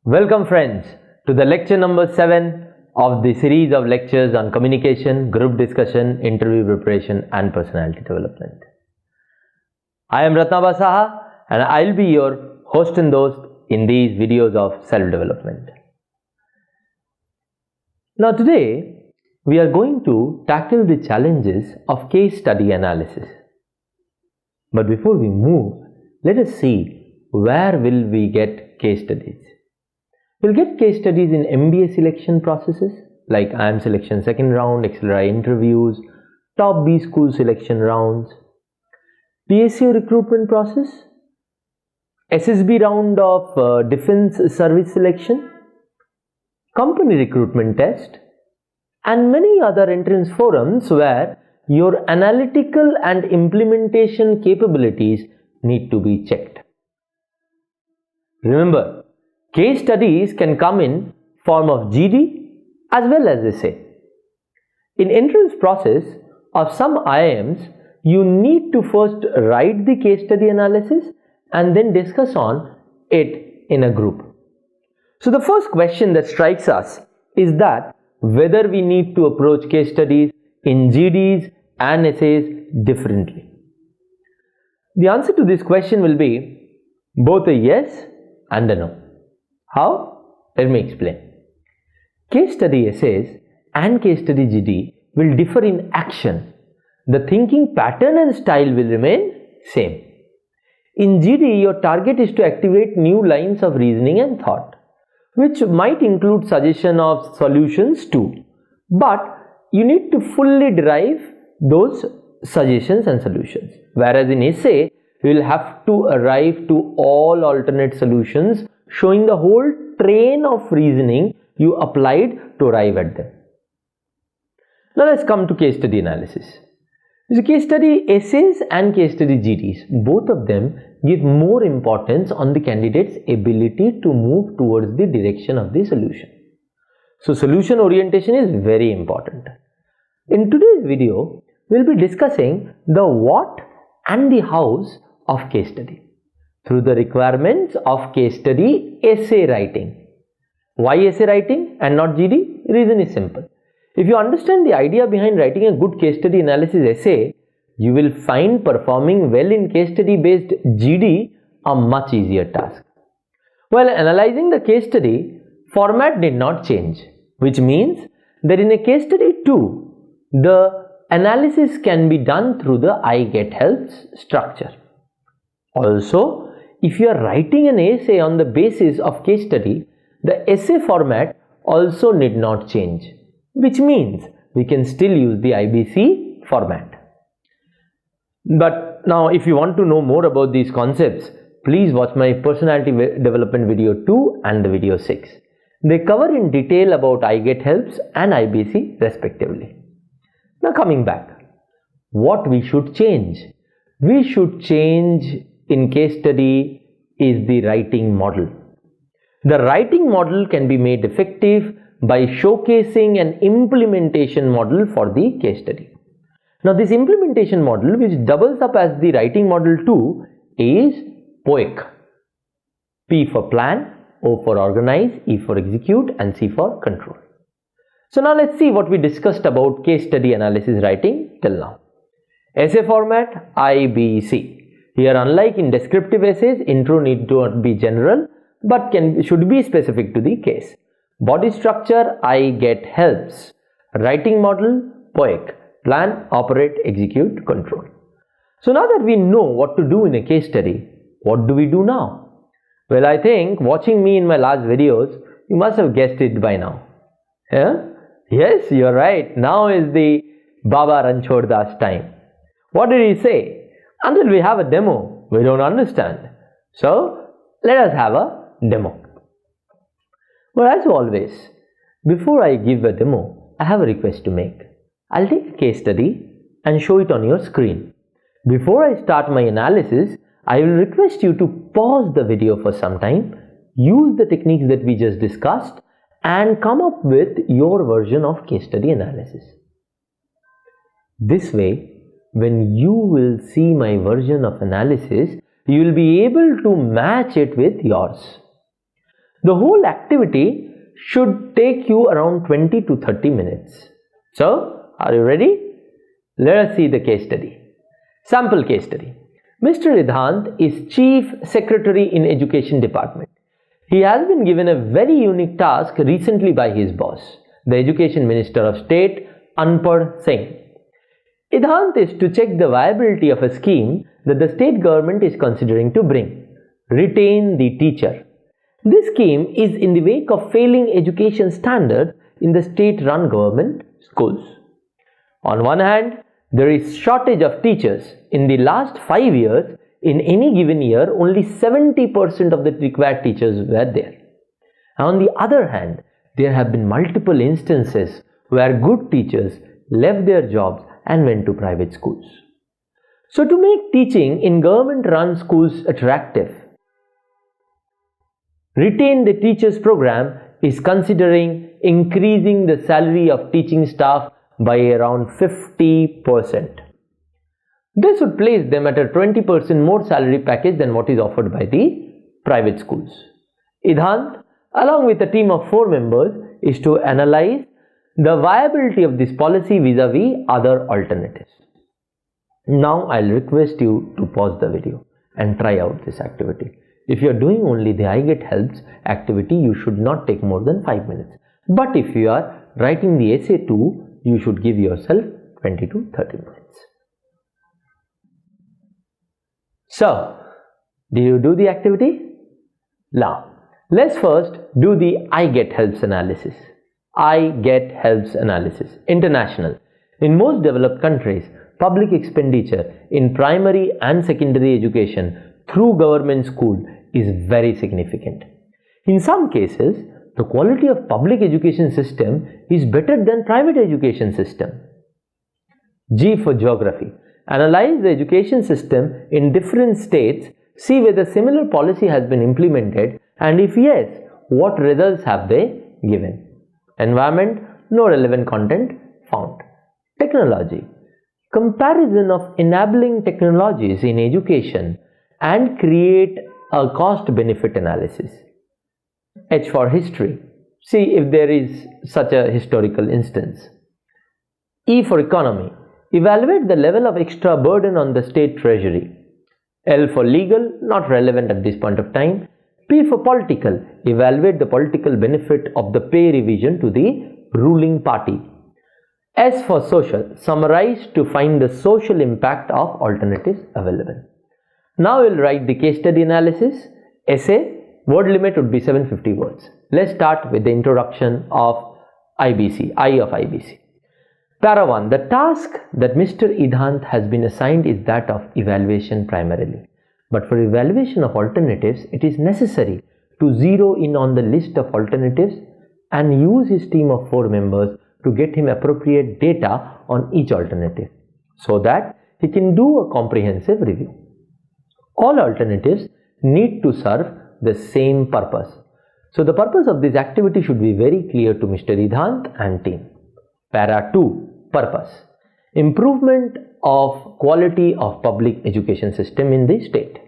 Welcome friends to the lecture number 7 of the series of lectures on communication, group discussion, interview preparation and personality development. I am Ratnabha Saha and I will be your host and host in these videos of self-development. Now today we are going to tackle the challenges of case study analysis. But before we move, let us see where will we get case studies. We'll get case studies in MBA selection processes like IIM selection second round, XLRI interviews, top B school selection rounds, PSU recruitment process, SSB round of defense service selection, company recruitment test, and many other entrance forums where your analytical and implementation capabilities need to be checked. Remember, case studies can come in form of GD as well as essay. In entrance process of some IIMs, you need to first write the case study analysis and then discuss on it in a group. So the first question that strikes us is that whether we need to approach case studies in GDs and essays differently. The answer to this question will be both a yes and a no. How? Let me explain. Case study essays and case study GD will differ in action. The thinking pattern and style will remain same. In GD, your target is to activate new lines of reasoning and thought, which might include suggestion of solutions too. But you need to fully derive those suggestions and solutions. Whereas in essay, you will have to arrive to all alternate solutions, showing the whole train of reasoning you applied to arrive at them. Now let's come to case study analysis. So case study essays and case study GDs, both of them give more importance on the candidate's ability to move towards the direction of the solution. So solution orientation is very important. In today's video, we'll be discussing the what and the hows of case study through the requirements of case study essay writing. Why essay writing and not GD? Reason is simple. If you understand the idea behind writing a good case study analysis essay, you will find performing well in case study based GD a much easier task. While analyzing the case study, format did not change, which means that in a case study too, the analysis can be done through the I get helps structure. Also, if you are writing an essay on the basis of case study, the essay format also need not change, which means we can still use the IBC format. But now if you want to know more about these concepts, please watch my personality development video 2 and the video 6. They cover in detail about I get helps and IBC respectively. Now coming back, what we should change? We should change in case study is the writing model. The writing model can be made effective by showcasing an implementation model for the case study. Now this implementation model, which doubles up as the writing model too, is POEC. P for plan, O for organize, E for execute and C for control. So now let's see what we discussed about case study analysis writing till now. Essay format IBC. Here, unlike in descriptive essays, intro need to not be general but should be specific to the case. Body structure I get helps. Writing model POEC. Plan, operate, execute, control. So now that we know what to do in a case study, what do we do now? Well, I think watching me in my last videos, you must have guessed it by now. Yeah? Yes, you're right. Now is the Baba Ranchhod Das time. What did he say? Until we have a demo, we don't understand. So, let us have a demo. Well, as always, before I give a demo, I have a request to make. I'll take a case study and show it on your screen. Before I start my analysis, I will request you to pause the video for some time, use the techniques that we just discussed, and come up with your version of case study analysis. This way, when you will see my version of analysis, you will be able to match it with yours. The whole activity should take you around 20 to 30 minutes. So, are you ready? Let us see the case study. Sample case study. Mr. Idhant is Chief Secretary in Education Department. He has been given a very unique task recently by his boss, the Education Minister of State, Anpar Singh. Idhant is to check the viability of a scheme that the state government is considering to bring. Retain the teacher. This scheme is in the wake of failing education standards in the state-run government schools. On one hand, there is shortage of teachers. In the last 5 years, in any given year, only 70% of the required teachers were there. On the other hand, there have been multiple instances where good teachers left their jobs and went to private schools. So to make teaching in government-run schools attractive, Retain the Teachers program is considering increasing the salary of teaching staff by around 50%. This would place them at a 20% more salary package than what is offered by the private schools. Idhant, along with a team of 4 members, is to analyze the viability of this policy vis-a-vis other alternatives. Now I'll request you to pause the video and try out this activity. If you are doing only the I Get Helps activity, you should not take more than 5 minutes. But if you are writing the essay too, you should give yourself 20 to 30 minutes. So, did you do the activity? Now, let's first do the I Get Helps analysis. I Get Helps analysis. International. In most developed countries, public expenditure in primary and secondary education through government school is very significant. In some cases, the quality of public education system is better than private education system. G for geography. Analyze the education system in different states, see whether similar policy has been implemented, and if yes, what results have they given. Environment, no relevant content found. Technology. Comparison of enabling technologies in education and create a cost-benefit analysis. H for history. See if there is such a historical instance. E for economy. Evaluate the level of extra burden on the state treasury. L for legal, not relevant at this point of time. P for political. Evaluate the political benefit of the pay revision to the ruling party. S for social. Summarize to find the social impact of alternatives available. Now we'll write the case study analysis. Essay, word limit would be 750 words. Let's start with the introduction of IBC, I of IBC. Para 1. The task that Mr. Idhant has been assigned is that of evaluation primarily. But for evaluation of alternatives, it is necessary to zero in on the list of alternatives and use his team of 4 members to get him appropriate data on each alternative so that he can do a comprehensive review. All alternatives need to serve the same purpose. So the purpose of this activity should be very clear to Mr. Idhant and team. Para 2. Purpose. Improvement of quality of public education system in the state.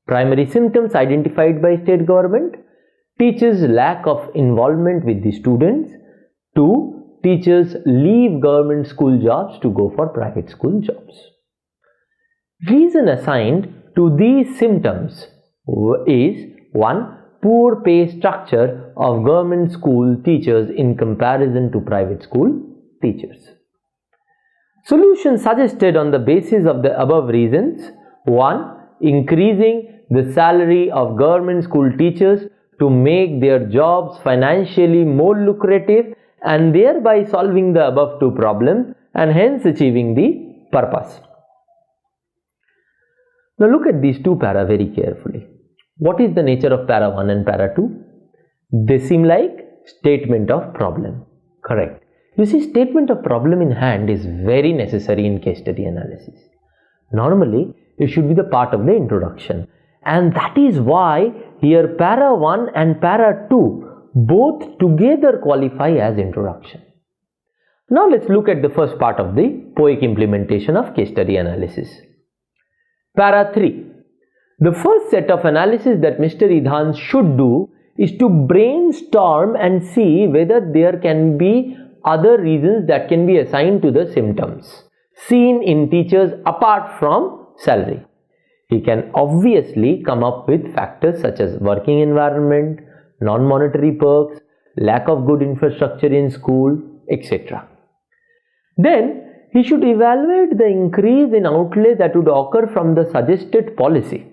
Primary symptoms identified by state government. Teachers' lack of involvement with the students. 2. Teachers leave government school jobs to go for private school jobs. Reason assigned to these symptoms is 1. Poor pay structure of government school teachers in comparison to private school teachers. Solution suggested on the basis of the above reasons. 1. Increasing the salary of government school teachers to make their jobs financially more lucrative and thereby solving the above 2 problems and hence achieving the purpose. Now look at these 2 para very carefully. What is the nature of para 1 and para 2? They seem like statement of problem. Correct. You see, statement of problem in hand is very necessary in case study analysis. Normally, it should be the part of the introduction. And that is why here para 1 and para 2 both together qualify as introduction. Now let's look at the first part of the POEC implementation of case study analysis. Para 3. The first set of analysis that Mr. Idhant should do is to brainstorm and see whether there can be other reasons that can be assigned to the symptoms seen in teachers apart from salary. He can obviously come up with factors such as working environment, non-monetary perks, lack of good infrastructure in school, etc. Then he should evaluate the increase in outlay that would occur from the suggested policy.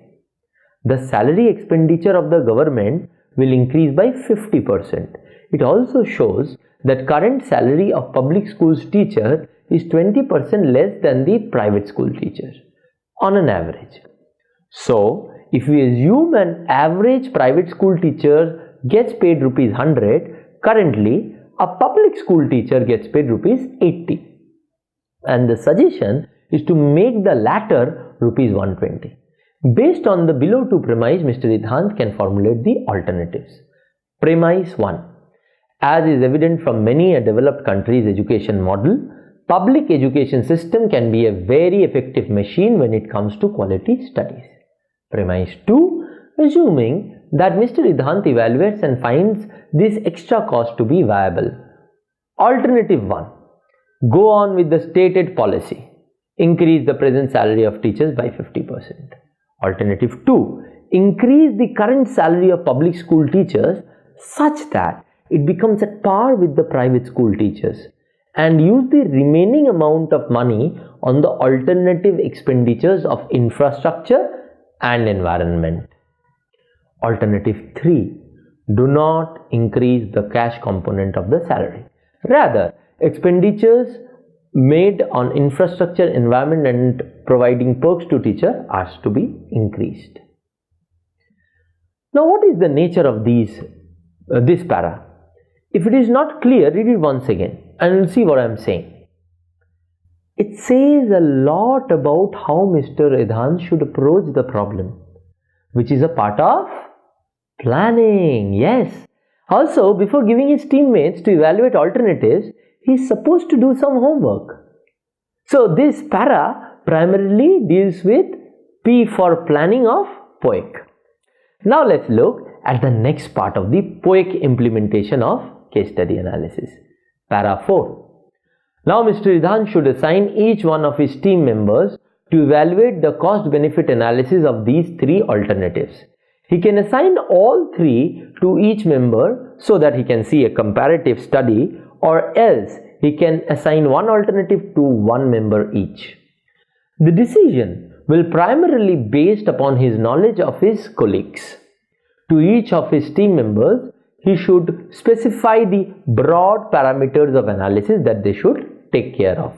The salary expenditure of the government will increase by 50%. It also shows that current salary of public schools teacher is 20% less than the private school teacher on an average. So, if we assume an average private school teacher gets paid rupees 100, currently a public school teacher gets paid rupees 80. And the suggestion is to make the latter rupees 120. Based on the below two premise, Mr. Idhant can formulate the alternatives. Premise 1. As is evident from many a developed country's education model, public education system can be a very effective machine when it comes to quality studies. Premise 2. Assuming that Mr. Idhant evaluates and finds this extra cost to be viable. Alternative 1. Go on with the stated policy. Increase the present salary of teachers by 50%. Alternative 2. Increase the current salary of public school teachers such that it becomes at par with the private school teachers, and use the remaining amount of money on the alternative expenditures of infrastructure and environment. Alternative 3. Do not increase the cash component of the salary. Rather, expenditures made on infrastructure, environment and providing perks to teacher are to be increased. Now, what is the nature of this para? If it is not clear, read it once again and see what I am saying. It says a lot about how Mr. Idhant should approach the problem, which is a part of planning. Yes. Also, before giving his teammates to evaluate alternatives, he is supposed to do some homework. So, this para primarily deals with P for planning of POEC. Now, let's look at the next part of the POEC implementation of case study analysis. Para 4. Now, Mr. Idhant should assign each one of his team members to evaluate the cost-benefit analysis of these three alternatives. He can assign all three to each member so that he can see a comparative study, or else he can assign one alternative to one member each. The decision will primarily be based upon his knowledge of his colleagues. To each of his team members, he should specify the broad parameters of analysis that they should take care of,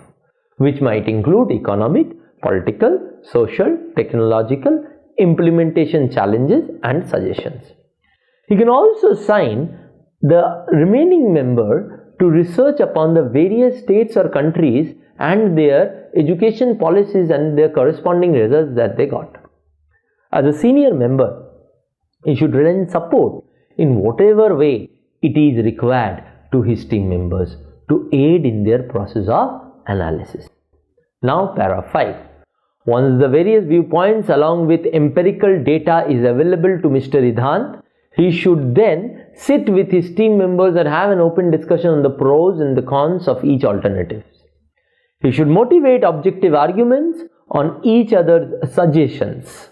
which might include economic, political, social, technological, implementation challenges and suggestions. He can also assign the remaining member to research upon the various states or countries and their education policies and their corresponding results that they got. As a senior member, he should lend support in whatever way it is required to his team members to aid in their process of analysis. Now, para 5. Once the various viewpoints along with empirical data is available to Mr. Idhant, he should then sit with his team members and have an open discussion on the pros and the cons of each alternative. He should motivate objective arguments on each other's suggestions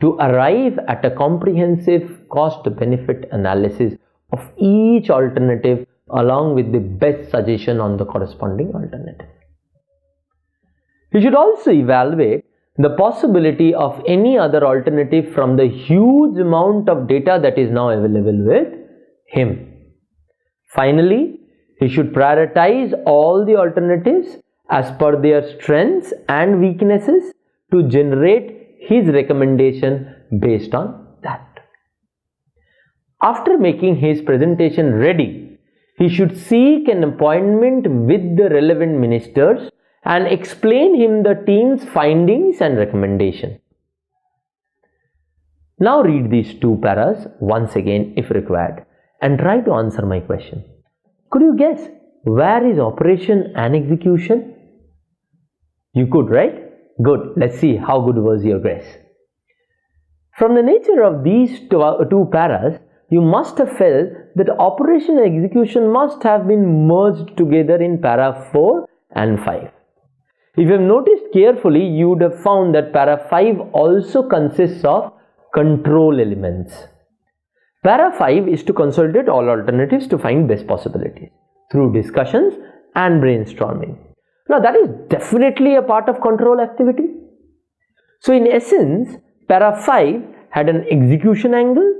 to arrive at a comprehensive cost-benefit analysis of each alternative along with the best suggestion on the corresponding alternative. He should also evaluate the possibility of any other alternative from the huge amount of data that is now available with him. Finally, he should prioritize all the alternatives as per their strengths and weaknesses to generate his recommendation based on that. After making his presentation ready, he should seek an appointment with the relevant ministers and explain him the team's findings and recommendation. Now read these two paras once again if required and try to answer my question. Could you guess where is operation and execution? You could, right? Good. Let's see how good was your guess. From the nature of these two paras, you must have felt that operation and execution must have been merged together in para 4 and 5. If you have noticed carefully, you would have found that para 5 also consists of control elements. Para 5 is to consolidate all alternatives to find best possibilities through discussions and brainstorming. Now that is definitely a part of control activity. So in essence, para 5 had an execution angle,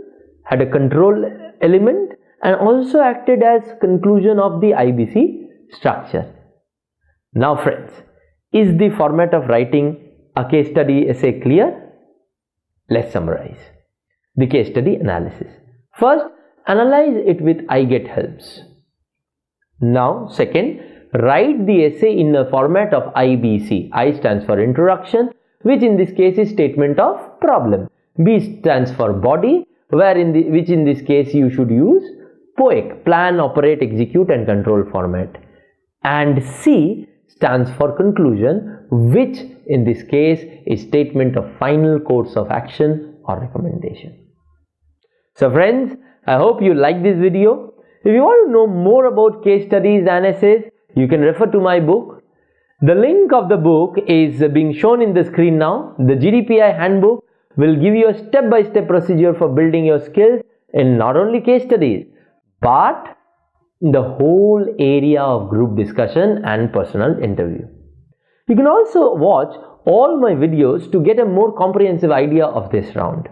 had a control element, and also acted as conclusion of the IBC structure. Now friends, is the format of writing a case study essay clear? Let's summarize. The case study analysis. First, analyze it with I get helps. Now, second, write the essay in the format of IBC. I stands for introduction, which in this case is statement of problem. B stands for body, which in this case you should use POEC, plan, operate, execute and control format. And C stands for conclusion, which in this case is statement of final course of action or recommendation. So friends, I hope you like this video. If you want to know more about case studies and essays, you can refer to my book. The link of the book is being shown in the screen now. The GD-PI Handbook will give you a step-by-step procedure for building your skills in not only case studies, but in the whole area of group discussion and personal interview. You can also watch all my videos to get a more comprehensive idea of this round.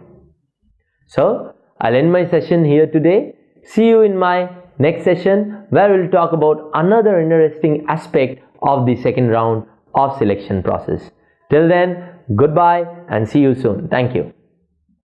So, I'll end my session here today. See you in my next session where we'll talk about another interesting aspect of the second round of selection process. Till then, goodbye and see you soon. Thank you.